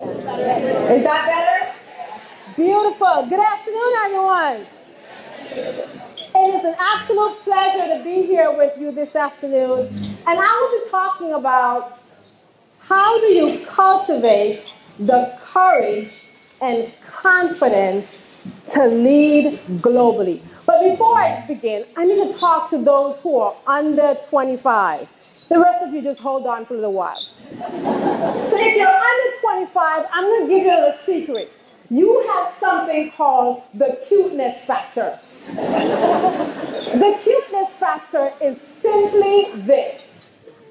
Is that better? Beautiful. Good afternoon, everyone. It is an absolute pleasure to be here with you this afternoon. And I will be talking about how do you cultivate the courage and confidence to lead globally. But before I begin, I need to talk to those who are under 25. The rest of you just hold on for a little while. So if you're under 25, I'm going to give you a little secret. You have something called the cuteness factor. The cuteness factor is simply this.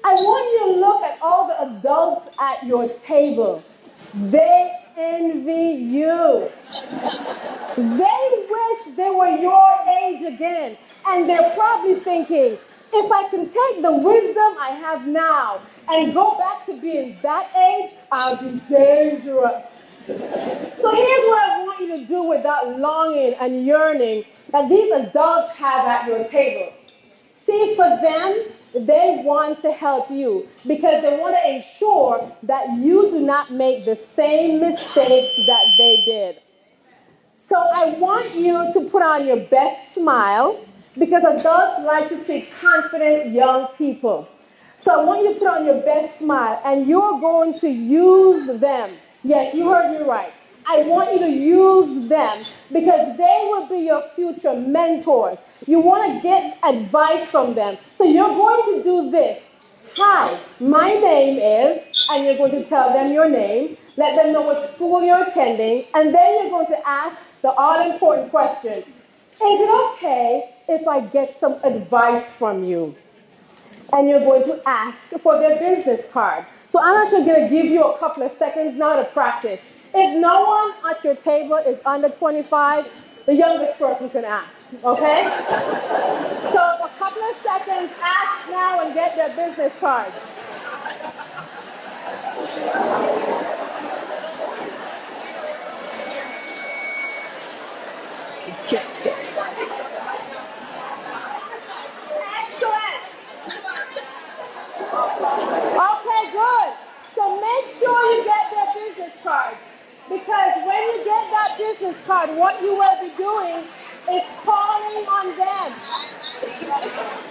I want you to look at all the adults at your table. They envy you. They wish they were your age again. And they're probably thinking, if I can take the wisdom I have now and go back to being that age, I'll be dangerous. So here's what I want you to do with that longing and yearning that these adults have at your table. See, for them, they want to help you because they want to ensure that you do not make the same mistakes that they did. So I want you to put on your best smile because adults like to see confident young people. So I want you to put on your best smile and you're going to use them. Yes, you heard me right. I want you to use them because they will be your future mentors. You want to get advice from them. So you're going to do this. Hi, my name is, and you're going to tell them your name, let them know what school you're attending, and then you're going to ask the all-important question, is it okay if I get some advice from you? And you're going to ask for their business card. So I'm actually going to give you a couple of seconds now to practice. If no one at your table is under 25, the youngest person can ask, okay? So a couple of seconds, ask now and get their business card. Yes. Excellent. Okay, good. So make sure you get their business card. Because when you get that business card, what you will be doing is calling on them.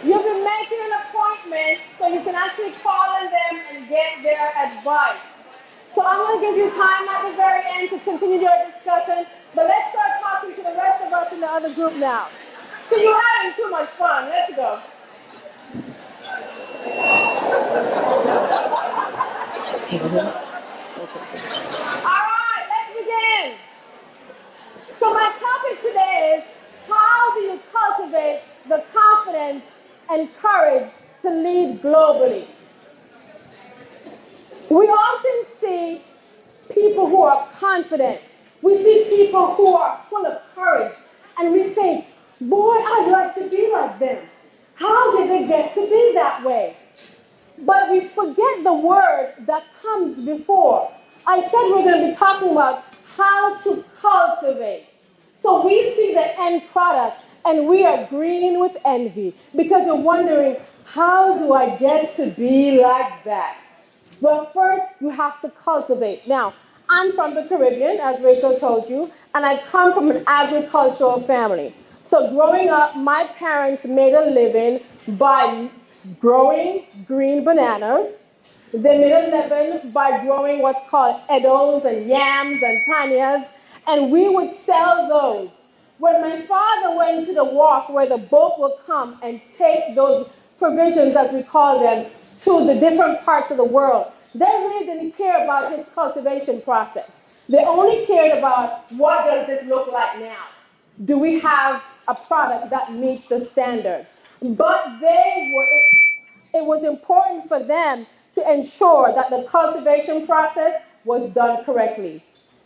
You'll be making an appointment so you can actually call on them and get their advice. So I'm going to give you time at the very end to continue your discussion, but let's start talking to the rest of us in the other group now. So you're having too much fun. Let's go. All right, let's begin. So my topic today is, how do you cultivate the confidence and courage to lead globally? We often see people who are confident. We see people who are full of courage. And we think, boy, I'd like to be like them. How did they get to be that way? But we forget the word that comes before. I said we're going to be talking about how to cultivate. So we see the end product and we are green with envy because we're wondering, how do I get to be like that? Well, first you have to cultivate. Now, I'm from the Caribbean, as Rachel told you, and I come from an agricultural family. So growing up, my parents made a living by growing green bananas. They made a living by growing what's called edos and yams and tanias, and we would sell those. When my father went to the wharf where the boat would come and take those provisions, as we call them, to the different parts of the world, they really didn't care about his cultivation process. They only cared about, what does this look like now? Do we have a product that meets the standard? But it was important for them to ensure that the cultivation process was done correctly.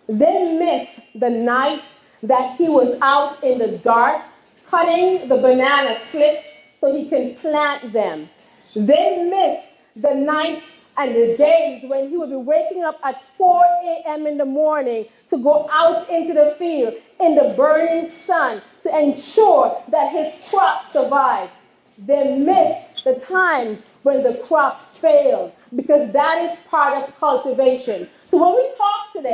They missed the nights that he was out in the dark cutting the banana slips so he can plant them. They missed the nights and the days when he would be waking up at 4 a.m. in the morning to go out into the field in the burning sun to ensure that his crop survived. They missed the times when the crop failed because that is part of cultivation. So when we talk today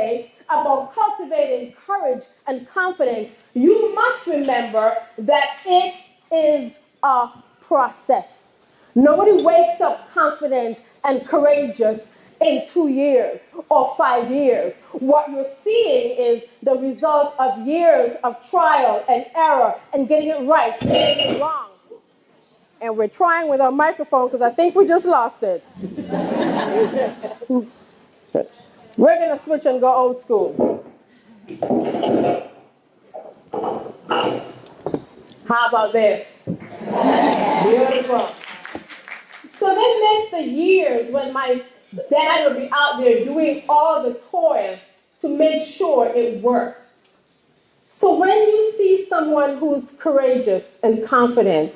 about cultivating courage and confidence, you must remember that it is a process. Nobody wakes up confident and courageous in 2 years or 5 years. What you're seeing is the result of years of trial and error and getting it right, getting it wrong. And we're trying with our microphone because I think we just lost it. We're going to switch and go old school. How about this? Beautiful. So they missed the years when my dad would be out there doing all the toil to make sure it worked. So when you see someone who's courageous and confident,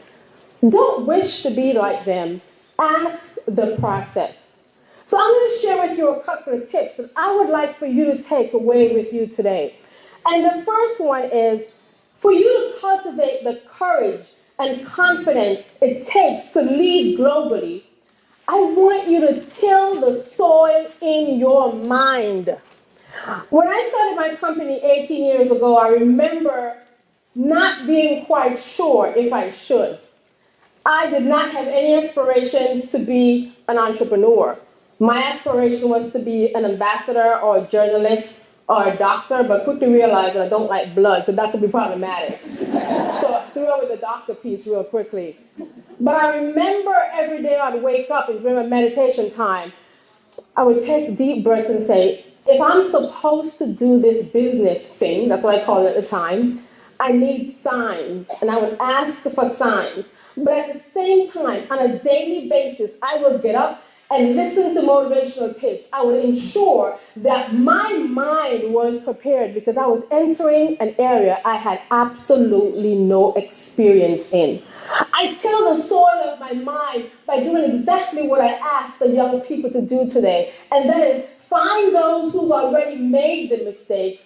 don't wish to be like them. Ask the process. So I'm going to share with you a couple of tips that I would like for you to take away with you today. And the first one is for you to cultivate the courage and confidence it takes to lead globally. I want you to till the soil in your mind. When I started my company 18 years ago, I remember not being quite sure if I should. I did not have any aspirations to be an entrepreneur. My aspiration was to be an ambassador or a journalist or a doctor, but quickly realized that I don't like blood, so that could be problematic. So I threw away the doctor piece real quickly. But I remember every day I'd wake up and during my meditation time, I would take deep breaths and say, if I'm supposed to do this business thing, that's what I called it at the time, I need signs, and I would ask for signs. But at the same time, on a daily basis, I would get up and listen to motivational tapes. I would ensure that my mind was prepared because I was entering an area I had absolutely no experience in. I till the soil of my mind by doing exactly what I asked the young people to do today, and that is find those who've already made the mistakes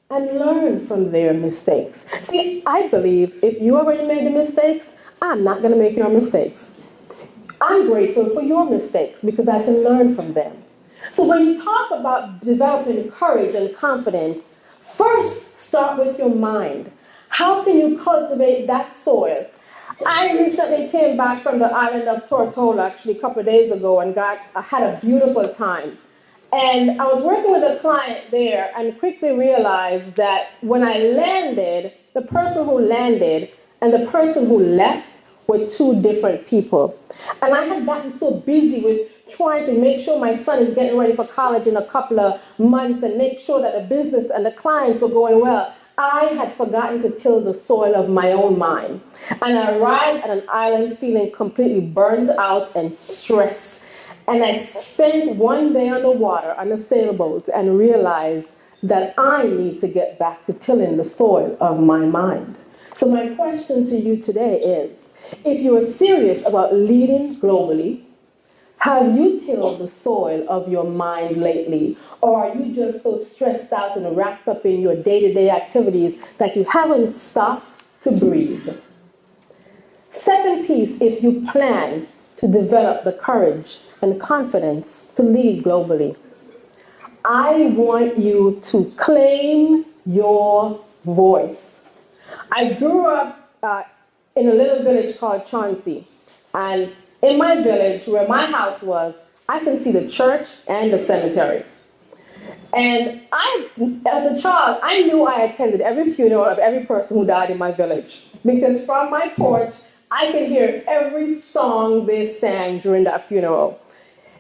and learn from their mistakes. See, I believe if you already made the mistakes, I'm not going to make your mistakes. I'm grateful for your mistakes because I can learn from them. So when you talk about developing courage and confidence, first start with your mind. How can you cultivate that soil? I recently came back from the island of Tortola actually a couple of days ago and had a beautiful time. And I was working with a client there and quickly realized that when I landed, the person who landed and the person who left were two different people. And I had gotten so busy with trying to make sure my son is getting ready for college in a couple of months and make sure that the business and the clients were going well. I had forgotten to till the soil of my own mind. And I arrived at an island feeling completely burned out and stressed. And I spent one day on the water on a sailboat and realized that I need to get back to tilling the soil of my mind. So my question to you today is, if you are serious about leading globally, have you tilled the soil of your mind lately? Or are you just so stressed out and wrapped up in your day-to-day activities that you haven't stopped to breathe? Second piece, if you plan to develop the courage and confidence to lead globally, I want you to claim your voice. I grew up in a little village called Chauncey, and in my village, where my house was, I can see the church and the cemetery. And as a child, I knew I attended every funeral of every person who died in my village, because from my porch, I could hear every song they sang during that funeral.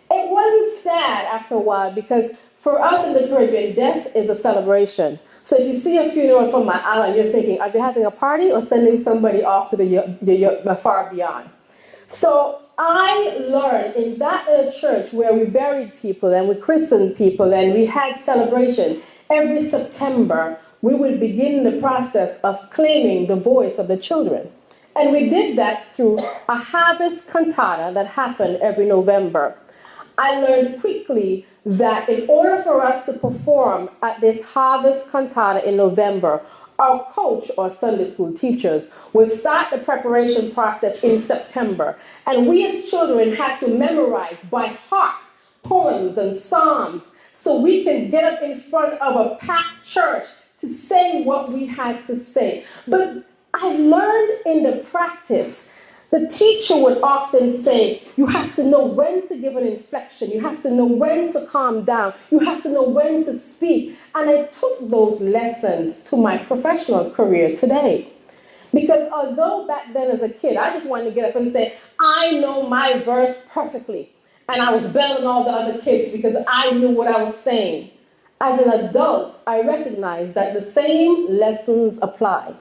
It wasn't sad after a while, because for us in the Caribbean, death is a celebration. So if you see a funeral from my island, you're thinking, are they having a party or sending somebody off to the far beyond? So I learned in that little church where we buried people and we christened people and we had celebration, every September we would begin the process of claiming the voice of the children. And we did that through a harvest cantata that happened every November. I learned quickly that in order for us to perform at this harvest cantata in November, our coach or Sunday school teachers would start the preparation process in September. And we as children had to memorize by heart poems and psalms so we can get up in front of a packed church to say what we had to say. But I learned in the practice, the teacher would often say, you have to know when to give an inflection. You have to know when to calm down. You have to know when to speak. And I took those lessons to my professional career today. Because although back then as a kid, I just wanted to get up and say, I know my verse perfectly. And I was better than all the other kids because I knew what I was saying. As an adult, I recognized that the same lessons apply.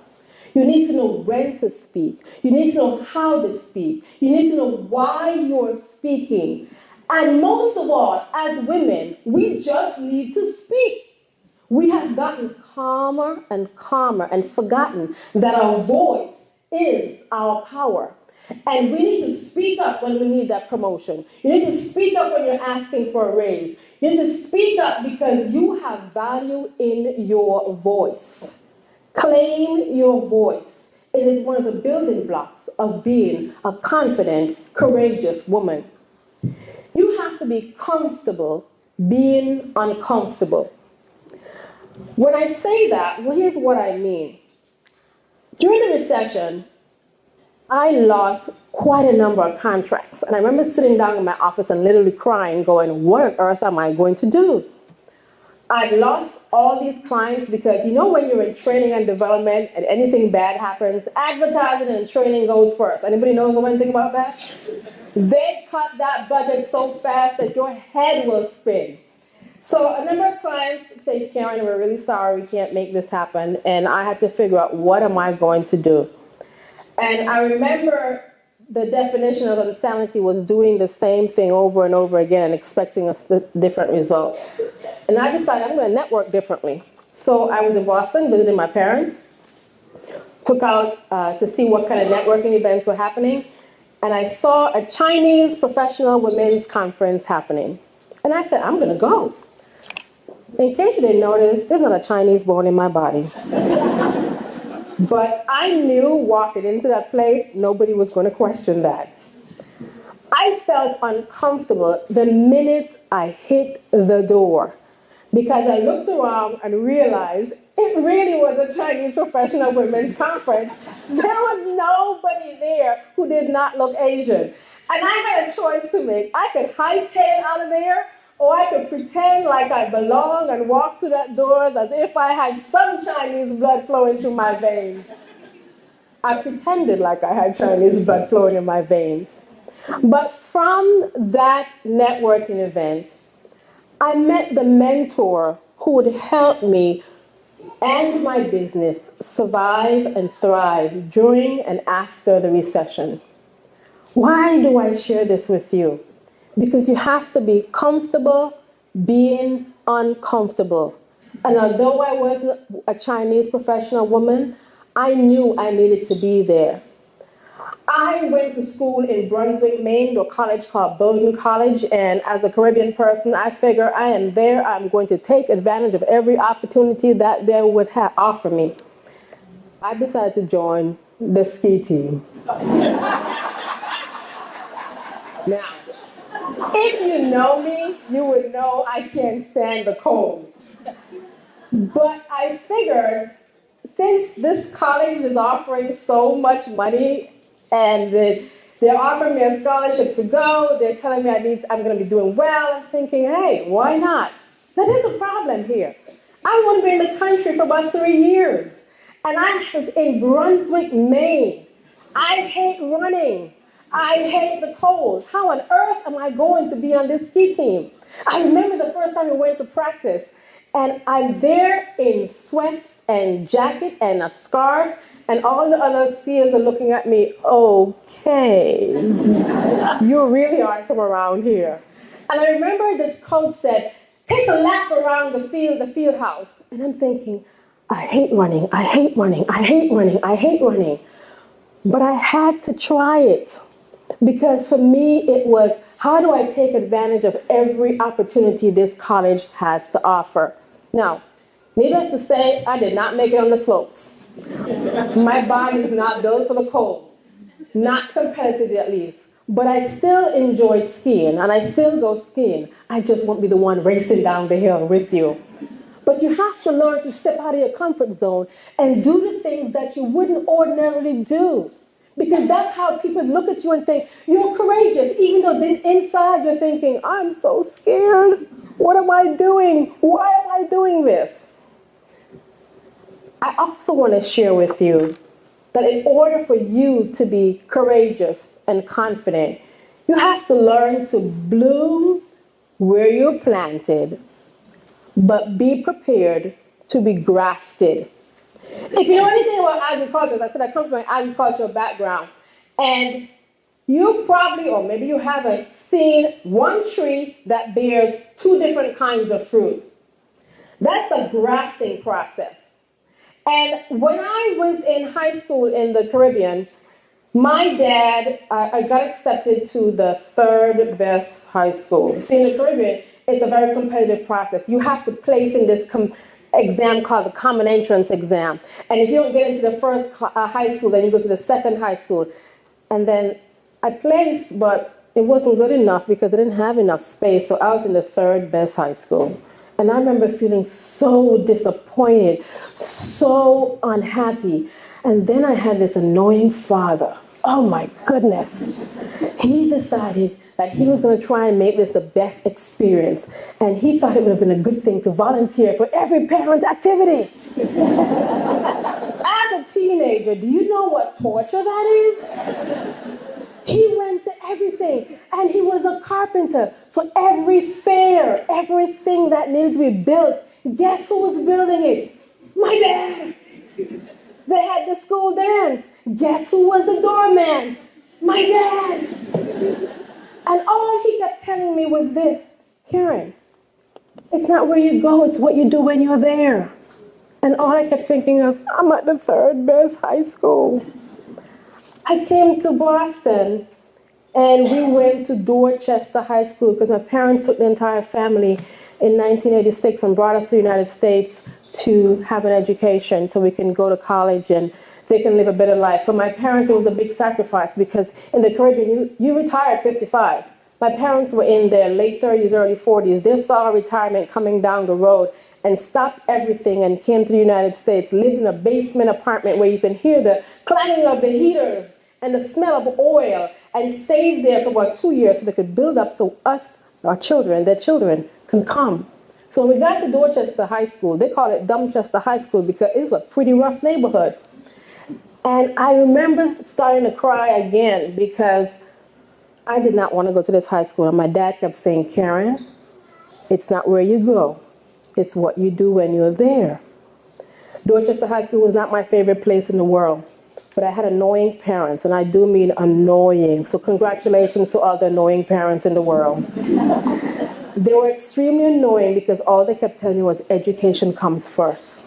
You need to know when to speak. You need to know how to speak. You need to know why you're speaking. And most of all, as women, we just need to speak. We have gotten calmer and calmer and forgotten that our voice is our power. And we need to speak up when we need that promotion. You need to speak up when you're asking for a raise. You need to speak up because you have value in your voice. Claim your voice. It is one of the building blocks of being a confident, courageous woman. You have to be comfortable being uncomfortable. When I say that, well, here's what I mean. During the recession, I lost quite a number of contracts. And I remember sitting down in my office and literally crying, going, what on earth am I going to do? I've lost all these clients because, you know, when you're in training and development and anything bad happens, advertising and training goes first. Anybody knows anything about that? They cut that budget so fast that your head will spin. So a number of clients say, Karen, we're really sorry, we can't make this happen. And I had to figure out, what am I going to do? And I remember the definition of insanity was doing the same thing over and over again and expecting a different result. And I decided I'm going to network differently. So I was in Boston visiting my parents, took out to see what kind of networking events were happening, and I saw a Chinese professional women's conference happening. And I said, I'm going to go. In case you didn't notice, there's not a Chinese bone in my body. But I knew walking into that place, nobody was going to question that. I felt uncomfortable the minute I hit the door because I looked around and realized it really was a Chinese professional women's conference. There was nobody there who did not look Asian. And I had a choice to make. I could hightail out of there, or I could pretend like I belong and walk through that door as if I had some Chinese blood flowing through my veins. I pretended like I had Chinese blood flowing in my veins. But from that networking event, I met the mentor who would help me and my business survive and thrive during and after the recession. Why do I share this with you? Because you have to be comfortable being uncomfortable. And although I wasn't a Chinese professional woman, I knew I needed to be there. I went to school in Brunswick, Maine, to a college called Bowdoin College, and as a Caribbean person, I figure I am there, I'm going to take advantage of every opportunity that they would offer me. I decided to join the ski team. Now, if you know me, you would know I can't stand the cold. But I figured, since this college is offering so much money and they're offering me a scholarship to go, they're telling me I'm going to be doing well, I'm thinking, hey, why not? That is a problem here. I want to be in the country for about 3 years. And I was in Brunswick, Maine. I hate running. I hate the cold. How on earth am I going to be on this ski team? I remember the first time we went to practice, and I'm there in sweats and jacket and a scarf, and all the other skiers are looking at me, okay, you really aren't from around here. And I remember this coach said, take a lap around the field house. And I'm thinking, I hate running, I hate running, I hate running, I hate running. But I had to try it. Because for me, it was, how do I take advantage of every opportunity this college has to offer? Now, needless to say, I did not make it on the slopes. My body is not built for the cold. Not competitively, at least. but I still enjoy skiing, and I still go skiing. I just won't be the one racing down the hill with you. But you have to learn to step out of your comfort zone and do the things that you wouldn't ordinarily do. Because that's how people look at you and think, you're courageous, even though inside you're thinking, I'm so scared. What am I doing? Why am I doing this? I also want to share with you that in order for you to be courageous and confident, you have to learn to bloom where you're planted, but be prepared to be grafted. If you know anything about agriculture, as I said, I come from an agricultural background, and you probably, or maybe you haven't, seen one tree that bears two different kinds of fruit. That's a grafting process. And when I was in high school in the Caribbean, my dad, I got accepted to the third best high school. See, in the Caribbean, it's a very competitive process. You have to place in this exam called the Common Entrance Exam. And if you don't get into the first high school, then you go to the second high school. And then I placed, but it wasn't good enough because I didn't have enough space. So I was in the third best high school. And I remember feeling so disappointed, so unhappy. And then I had this annoying father. Oh my goodness. He decided that he was going to try and make this the best experience. And he thought it would have been a good thing to volunteer for every parent activity. As a teenager, do you know what torture that is? He went to everything, and he was a carpenter. So every fair, everything that needed to be built, guess who was building it? My dad. They had the school dance. Guess who was the doorman? My dad. And all he kept telling me was this, Karen, it's not where you go, it's what you do when you're there. And all I kept thinking of, I'm at the third best high school. I came to Boston, and we went to Dorchester High School because my parents took the entire family in 1986 and brought us to the United States to have an education so we can go to college and they can live a better life. For my parents, it was a big sacrifice because in the Caribbean, you retire at 55. My parents were in their late 30s, early 40s. They saw retirement coming down the road and stopped everything and came to the United States, lived in a basement apartment where you can hear the clanging of the heaters and the smell of oil, and stayed there for about 2 years so they could build up so us, our children, their children, can come. So when we got to Dorchester High School, they call it Dumchester High School because it was a pretty rough neighborhood. And I remember starting to cry again because I did not want to go to this high school. And my dad kept saying, Karen, it's not where you go. It's what you do when you're there. Dorchester High School was not my favorite place in the world. But I had annoying parents, and I do mean annoying. So congratulations to all the annoying parents in the world. They were extremely annoying because all they kept telling me was education comes first.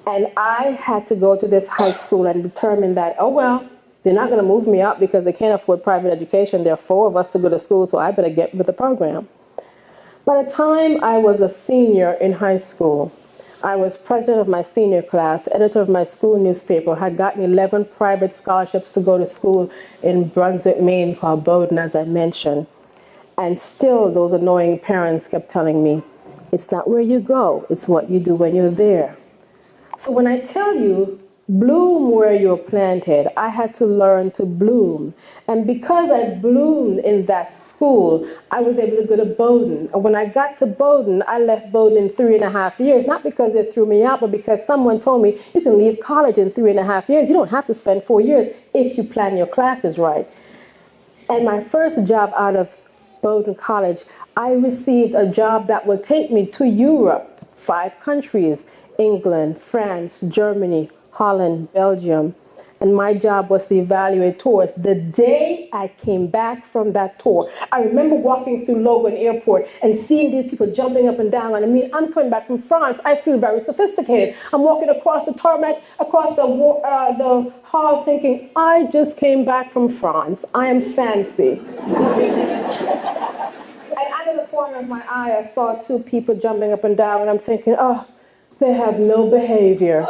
And I had to go to this high school and determine that, oh, well, they're not going to move me up because they can't afford private education. There are 4 of us to go to school, so I better get with the program. By the time I was a senior in high school, I was president of my senior class, editor of my school newspaper, had gotten 11 private scholarships to go to school in Brunswick, Maine, called Bowdoin, as I mentioned. And still, those annoying parents kept telling me, it's not where you go, it's what you do when you're there. So when I tell you, bloom where you're planted, I had to learn to bloom. And because I bloomed in that school, I was able to go to Bowdoin. And when I got to Bowdoin, I left Bowdoin in 3.5 years, not because they threw me out, but because someone told me, you can leave college in 3.5 years. You don't have to spend 4 years if you plan your classes right. And my first job out of Bowdoin College, I received a job that would take me to Europe, 5 countries, England, France, Germany, Holland, Belgium, and my job was to evaluate tours. The day I came back from that tour, I remember walking through Logan Airport and seeing these people jumping up and down. And I mean, I'm coming back from France. I feel very sophisticated. I'm walking across the tarmac, across the hall thinking, I just came back from France. I am fancy. And out of the corner of my eye, I saw 2 people jumping up and down, and I'm thinking, oh, they have no behavior.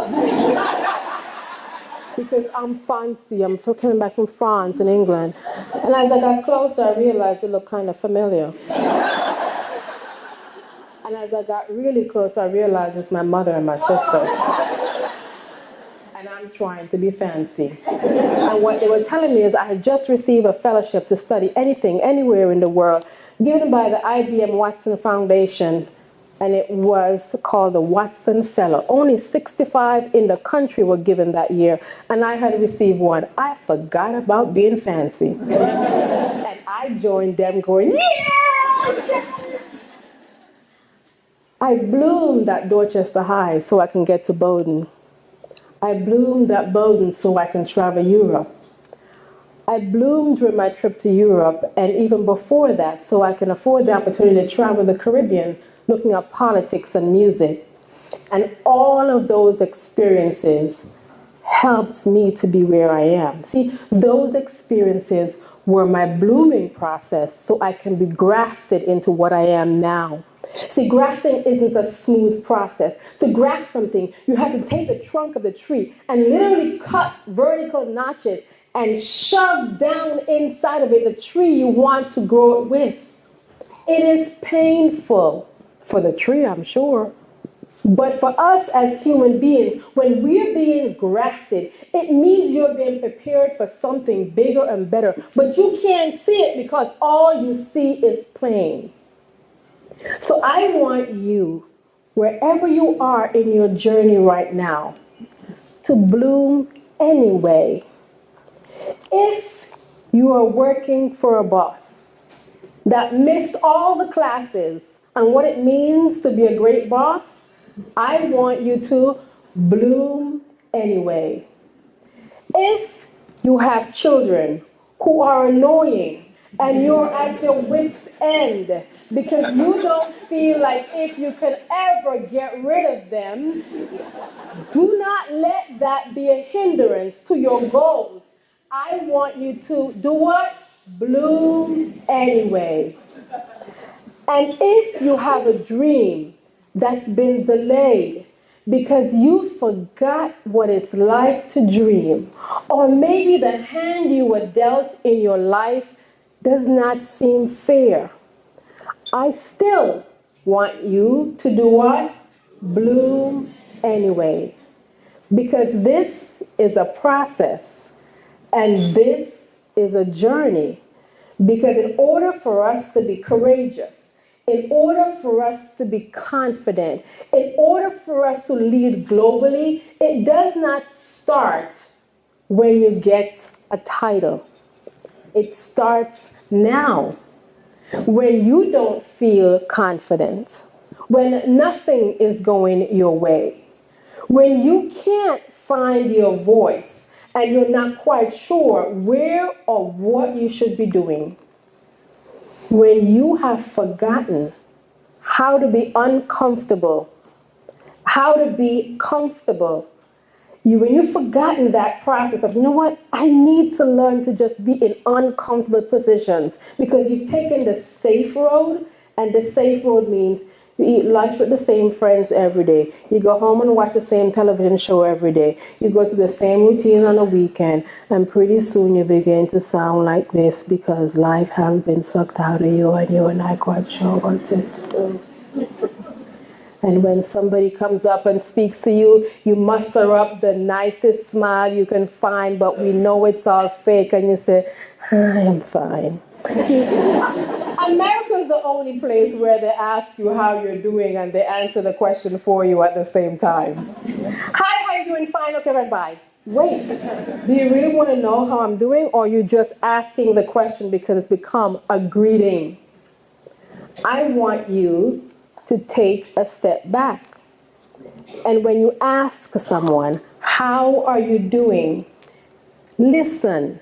because I'm fancy. I'm coming back from France and England. And as I got closer, I realized it looked kind of familiar. And as I got really close, I realized it's my mother and my sister. And I'm trying to be fancy. And what they were telling me is I had just received a fellowship to study anything, anywhere in the world, given by the IBM Watson Foundation. And it was called the Watson Fellow. Only 65 in the country were given that year, and I had received one. I forgot about being fancy. And I joined them going, yeah! I bloomed at Dorchester High so I can get to Bowdoin. I bloomed at Bowdoin so I can travel Europe. I bloomed during my trip to Europe, and even before that, so I can afford the opportunity to travel the Caribbean, looking at politics and music. And all of those experiences helped me to be where I am. See, those experiences were my blooming process so I can be grafted into what I am now. See, grafting isn't a smooth process. To graft something, you have to take the trunk of the tree and literally cut vertical notches and shove down inside of it the tree you want to grow it with. It is painful for the tree, I'm sure. But for us as human beings, when we're being grafted, it means you're being prepared for something bigger and better. But you can't see it because all you see is plain. So I want you, wherever you are in your journey right now, to bloom anyway. If you are working for a boss that missed all the classes on what it means to be a great boss, I want you to bloom anyway. If you have children who are annoying and you're at your wit's end because you don't feel like if you can ever get rid of them, do not let that be a hindrance to your goals. I want you to do what? Bloom anyway. And if you have a dream that's been delayed because you forgot what it's like to dream, or maybe the hand you were dealt in your life does not seem fair, I still want you to do what? Bloom anyway. Because this is a process and this is a journey. Because in order for us to be courageous, in order for us to be confident, in order for us to lead globally, it does not start when you get a title. It starts now. When you don't feel confident, when nothing is going your way, when you can't find your voice and you're not quite sure where or what you should be doing, when you have forgotten how to be uncomfortable, how to be comfortable, when you've forgotten that process of, you know what, I need to learn to just be in uncomfortable positions because you've taken the safe road, and the safe road means you eat lunch with the same friends every day. You go home and watch the same television show every day. You go through the same routine on a weekend, and pretty soon you begin to sound like this because life has been sucked out of you and you're not quite sure what to do. And when somebody comes up and speaks to you, you muster up the nicest smile you can find, but we know it's all fake, and you say, I am fine. See, America is the only place where they ask you how you're doing and they answer the question for you at the same time. Hi, how you doing? Fine, okay, right, bye. Wait, do you really want to know how I'm doing, or are you just asking the question because it's become a greeting? I want you to take a step back. And when you ask someone, how are you doing? Listen,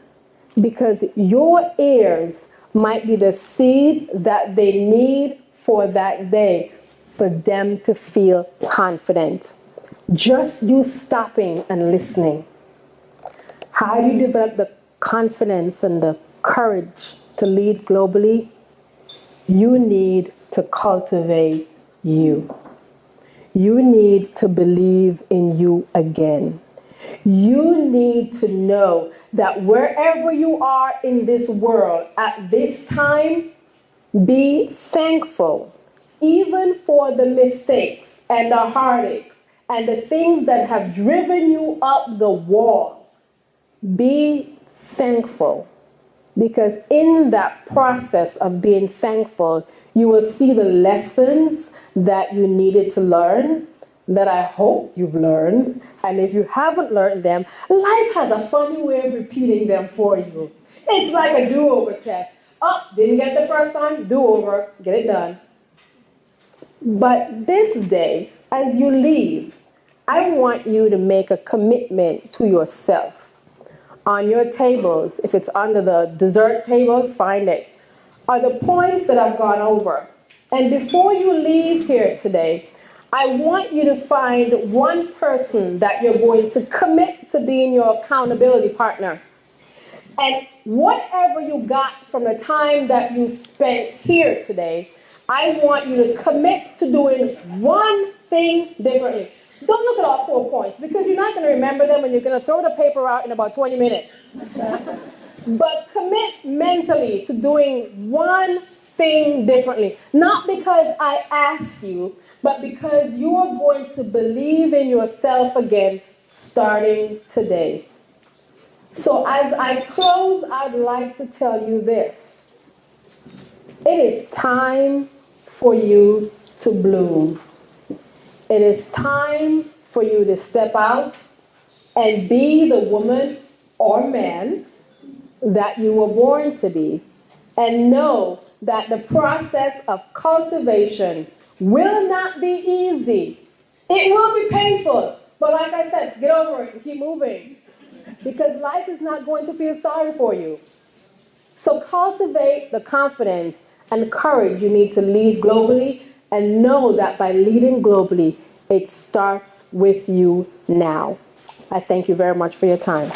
because your ears might be the seed that they need for that day for them to feel confident. Just you stopping and listening. How do you develop the confidence and the courage to lead globally? You need to cultivate you. You need to believe in you again. You need to know that wherever you are in this world at this time, be thankful, even for the mistakes and the heartaches and the things that have driven you up the wall. Be thankful, because in that process of being thankful, you will see the lessons that you needed to learn, that I hope you've learned. And if you haven't learned them, life has a funny way of repeating them for you. It's like a do-over test. Oh, didn't get the first time, do-over, get it done. But this day, as you leave, I want you to make a commitment to yourself. On your tables, if it's under the dessert table, find it, are the points that I've gone over. And before you leave here today, I want you to find one person that you're going to commit to being your accountability partner. And whatever you got from the time that you spent here today, I want you to commit to doing one thing differently. Don't look at all 4 points, because you're not going to remember them and you're going to throw the paper out in about 20 minutes. But commit mentally to doing one thing differently. Not because I asked you, but because you are going to believe in yourself again starting today. So as I close, I'd like to tell you this. It is time for you to bloom. It is time for you to step out and be the woman or man that you were born to be. And know that the process of cultivation will not be easy. It will be painful. But like I said, get over it and keep moving. Because life is not going to feel sorry for you. So cultivate the confidence and courage you need to lead globally, and know that by leading globally, it starts with you now. I thank you very much for your time.